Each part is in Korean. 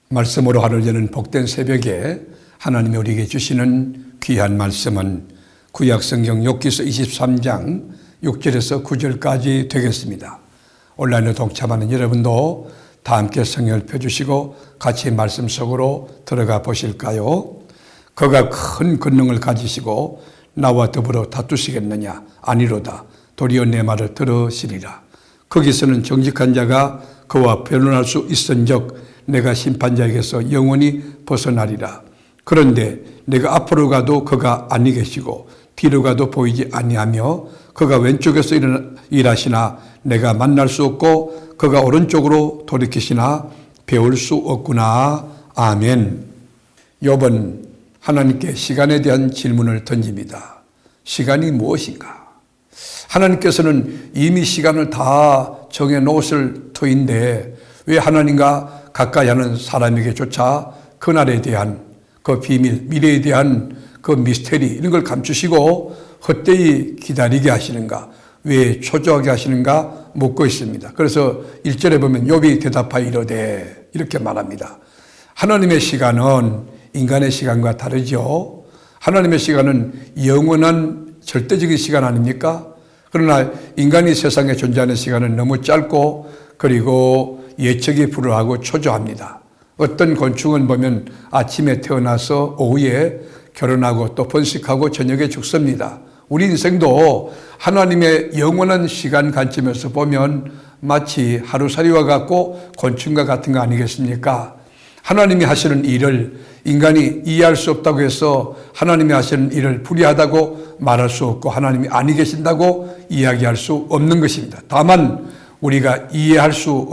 말씀으로 하루를 여는 복된 새벽에 하나님이 우리에게 주시는 귀한 말씀은 구약성경 욥기서 23장 6절에서 9절까지 되겠습니다. 온라인에 동참하는 여러분도 다 함께 성경을 펴주시고 같이 말씀 속으로 들어가 보실까요? 그가 큰 권능을 가지시고 나와 더불어 다투시겠느냐? 아니로다. 도리어 내 말을 들으시리라. 거기서는 정직한 자가 그와 변론할 수 있은즉 내가 심판자에게서 영원히 벗어나리라. 그런데 내가 앞으로 가도 그가 아니 계시고 뒤로 가도 보이지 아니하며 그가 왼쪽에서 일하시나 내가 만날 수 없고 그가 오른쪽으로 돌이키시나 배울 수 없구나. 아멘. 욥은 하나님께 시간에 대한 질문을 던집니다. 시간이 무엇인가? 하나님께서는 이미 시간을 다 정해놓으실 터인데 왜 하나님과 가까이 하는 사람에게조차 그날에 대한 그 비밀, 미래에 대한 그 미스테리 이런 걸 감추시고 헛되이 기다리게 하시는가? 왜 초조하게 하시는가? 묻고 있습니다. 그래서 1절에 보면 욥이 대답하여 이르되 이렇게 말합니다. 하나님의 시간은 인간의 시간과 다르죠. 하나님의 시간은 영원한 절대적인 시간 아닙니까? 그러나 인간이 세상에 존재하는 시간은 너무 짧고 그리고 예측이 불허하고 초조합니다. 어떤 곤충은 보면 아침에 태어나서 오후에 결혼하고 또 번식하고 저녁에 죽습니다. 우리 인생도 하나님의 영원한 시간 관점에서 보면 마치 하루살이와 같고 곤충과 같은 거 아니겠습니까? 하나님이 하시는 일을 인간이 이해할 수 없다고 해서 하나님이 하시는 일을 불의하다고 말할 수 없고 하나님이 아니 계신다고 이야기할 수 없는 것입니다. 다만 우리가 이해할 수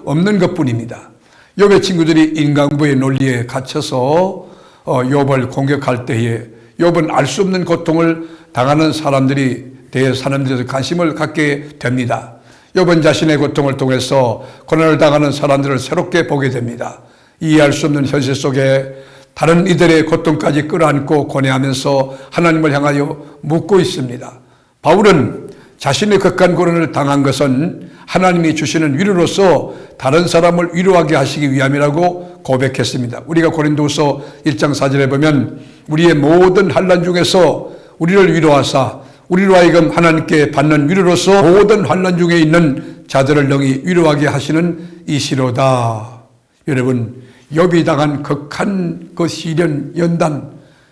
없는 것뿐입니다. 욥의 친구들이 인간부의 논리에 갇혀서 욥을 공격할 때에 욥은 알 수 없는 고통을 당하는 사람들에 대해서 관심을 갖게 됩니다. 욥은 자신의 고통을 통해서 고난을 당하는 사람들을 새롭게 보게 됩니다. 이해할 수 없는 현실 속에 다른 이들의 고통까지 끌어안고 고뇌하면서 하나님을 향하여 묻고 있습니다. 바울은 자신의 극한 고난을 당한 것은 하나님이 주시는 위로로서 다른 사람을 위로하게 하시기 위함이라고 고백했습니다. 우리가 고린도후서 1장 4절에 보면 우리의 모든 환난 중에서 우리를 위로하사 우리로 하여금 하나님께 받는 위로로서 모든 환난 중에 있는 자들을 능히 위로하게 하시는 이시로다. 여러분, 욥이 당한 극한 그 시련, 연단,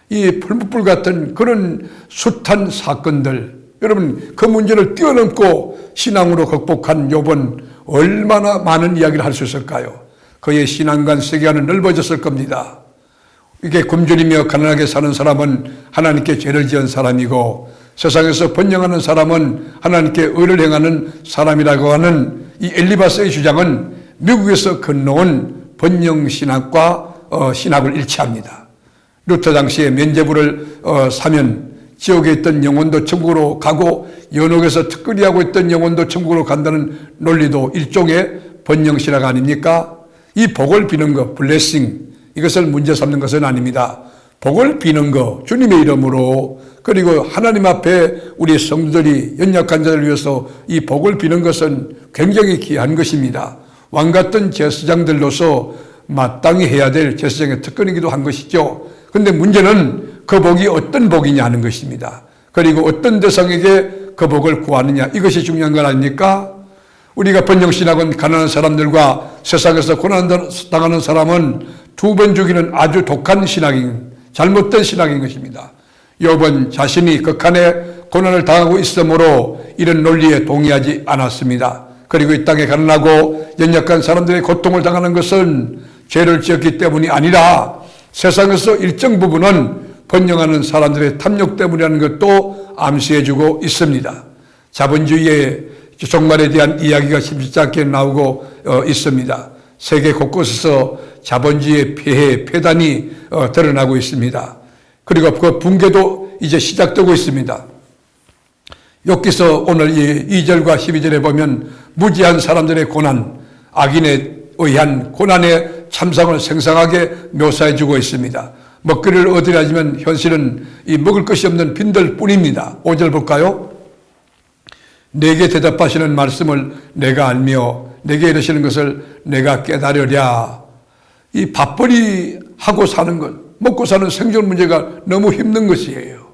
이 풀무불 같은 그런 숱한 사건들, 여러분 그 문제를 뛰어넘고 신앙으로 극복한 욥은 얼마나 많은 이야기를 할 수 있을까요? 그의 신앙관 세계관은 넓어졌을 겁니다. 이게 굶주리며 가난하게 사는 사람은 하나님께 죄를 지은 사람이고 세상에서 번영하는 사람은 하나님께 의를 행하는 사람이라고 하는 이 엘리바스의 주장은 미국에서 건너온 번영신학과 신학을 일치합니다. 루터 당시에 면죄부를 사면 지옥에 있던 영혼도 천국으로 가고 연옥에서 특거리하고 있던 영혼도 천국으로 간다는 논리도 일종의 번영신학 아닙니까? 이 복을 비는 것, 블레싱, 이것을 문제 삼는 것은 아닙니다. 복을 비는 것, 주님의 이름으로, 그리고 하나님 앞에 우리 성도들이 연약한 자를 위해서 이 복을 비는 것은 굉장히 귀한 것입니다. 왕 같은 제사장들로서 마땅히 해야 될 제사장의 특권이기도 한 것이죠. 그런데 문제는 그 복이 어떤 복이냐 하는 것입니다. 그리고 어떤 대상에게 그 복을 구하느냐, 이것이 중요한 건 아닙니까? 우리가 번영신학은 가난한 사람들과 세상에서 고난당하는 사람은 두 번 죽이는 아주 독한 신학인, 잘못된 신학인 것입니다. 욥은 자신이 극한의 고난을 당하고 있으므로 이런 논리에 동의하지 않았습니다. 그리고 이 땅에 가난하고 연약한 사람들의 고통을 당하는 것은 죄를 지었기 때문이 아니라 세상에서 일정 부분은 번영하는 사람들의 탐욕 때문이라는 것도 암시해주고 있습니다. 자본주의의 종말에 대한 이야기가 심심치 않게 나오고 있습니다. 세계 곳곳에서 자본주의의 폐해, 폐단이 드러나고 있습니다. 그리고 그 붕괴도 이제 시작되고 있습니다. 욥기서 오늘 2절과 12절에 보면 무지한 사람들의 고난, 악인에 의한 고난의 참상을 생생하게 묘사해주고 있습니다. 먹거리를 얻으려 하지만 현실은 이 먹을 것이 없는 빈들 뿐입니다. 5절 볼까요? 내게 대답하시는 말씀을 내가 알며 내게 이르시는 것을 내가 깨달으랴. 이 밥벌이 하고 사는 것, 먹고 사는 생존 문제가 너무 힘든 것이에요.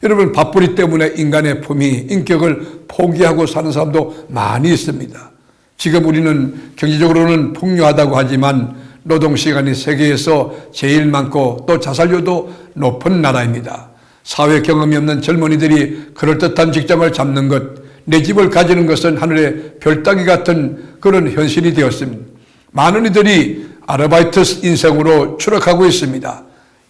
여러분, 밥벌이 때문에 인간의 품위, 인격을 포기하고 사는 사람도 많이 있습니다. 지금 우리는 경제적으로는 풍요하다고 하지만 노동시간이 세계에서 제일 많고 또 자살률도 높은 나라입니다. 사회 경험이 없는 젊은이들이 그럴듯한 직장을 잡는 것, 내 집을 가지는 것은 하늘의 별따기 같은 그런 현실이 되었습니다. 많은 이들이 아르바이트 인생으로 추락하고 있습니다.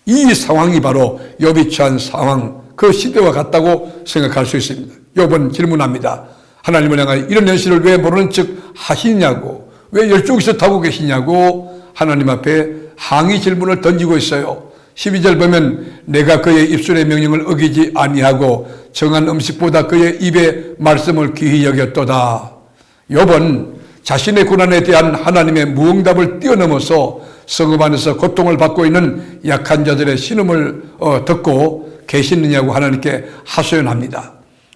이 상황이 바로 욥이 처한 상황, 그 시대와 같다고 생각할 수 있습니다. 욥은 질문합니다. 하나님을 향하여 이런 현실을 왜 모르는 척 하시냐고, 왜 열중해서 타고 계시냐고 하나님 앞에 항의 질문을 던지고 있어요. 12절 보면 내가 그의 입술의 명령을 어기지 아니하고 정한 음식보다 그의 입의 말씀을 귀히 여겼도다. 욥은 자신의 고난에 대한 하나님의 무응답을 뛰어넘어서 성읍 안에서 고통을 받고 있는 약한 자들의 신음을 듣고 계시느냐고 하나님께 하소연합니다.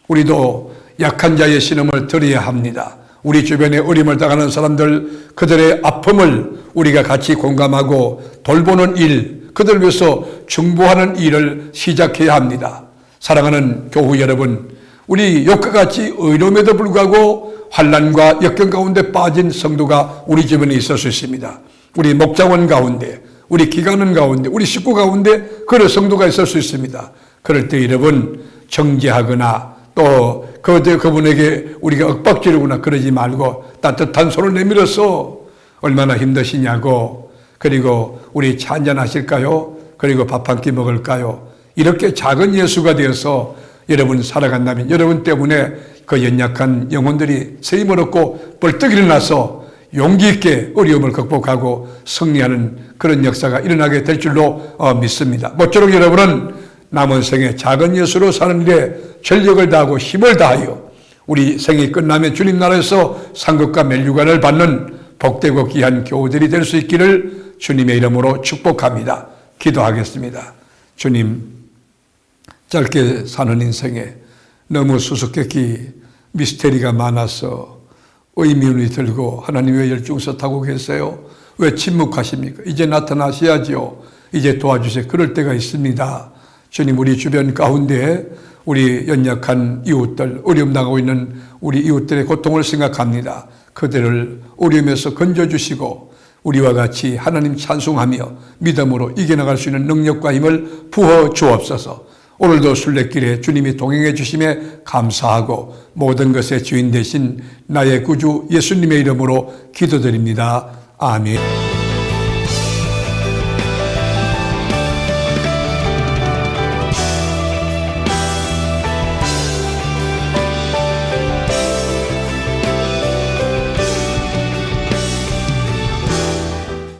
우리도 약한 자의 신음을 들어야 합니다. 우리 주변에 어려움을 당하는 사람들, 그들의 아픔을 우리가 같이 공감하고 돌보는 일, 그들 위해서 중보하는 일을 시작해야 합니다. 사랑하는 교우 여러분, 우리 욥과 같이 의로움에도 불구하고 환난과 역경 가운데 빠진 성도가 우리 주변에 있을 수 있습니다. 우리 목장원 가운데, 우리 기관원 가운데, 우리 식구 가운데 그런 성도가 있을 수 있습니다. 그럴 때 여러분, 정죄하거나 또 그분에게 우리가 윽박지르거나 그러지 말고 따뜻한 손을 내밀어서 얼마나 힘드시냐고, 그리고 우리 차 한잔 하실까요? 그리고 밥 한 끼 먹을까요? 이렇게 작은 예수가 되어서 여러분 살아간다면 여러분 때문에 그 연약한 영혼들이 새 힘을 얻고 벌떡 일어나서 용기 있게 어려움을 극복하고 승리하는 그런 역사가 일어나게 될 줄로 믿습니다. 모쪼록 여러분은 남은 생에 작은 예수로 사는 일에 전력을 다하고 힘을 다하여 우리 생이 끝나면 주님 나라에서 상급과 멸류관을 받는 복되고 귀한 교우들이 될 수 있기를 주님의 이름으로 축복합니다. 기도하겠습니다. 주님, 짧게 사는 인생에 너무 수수께끼 미스테리가 많아서 의문이 들고 하나님 왜 열중서 타고 계세요? 왜 침묵하십니까? 이제 나타나셔야죠. 이제 도와주세요. 그럴 때가 있습니다. 주님, 우리 주변 가운데 우리 연약한 이웃들, 어려움 당하고 있는 우리 이웃들의 고통을 생각합니다. 그들을 어려움에서 건져주시고 우리와 같이 하나님 찬송하며 믿음으로 이겨나갈 수 있는 능력과 힘을 부어 주옵소서. 오늘도 순례길에 주님이 동행해 주심에 감사하고 모든 것의 주인 되신 나의 구주 예수님의 이름으로 기도드립니다. 아멘.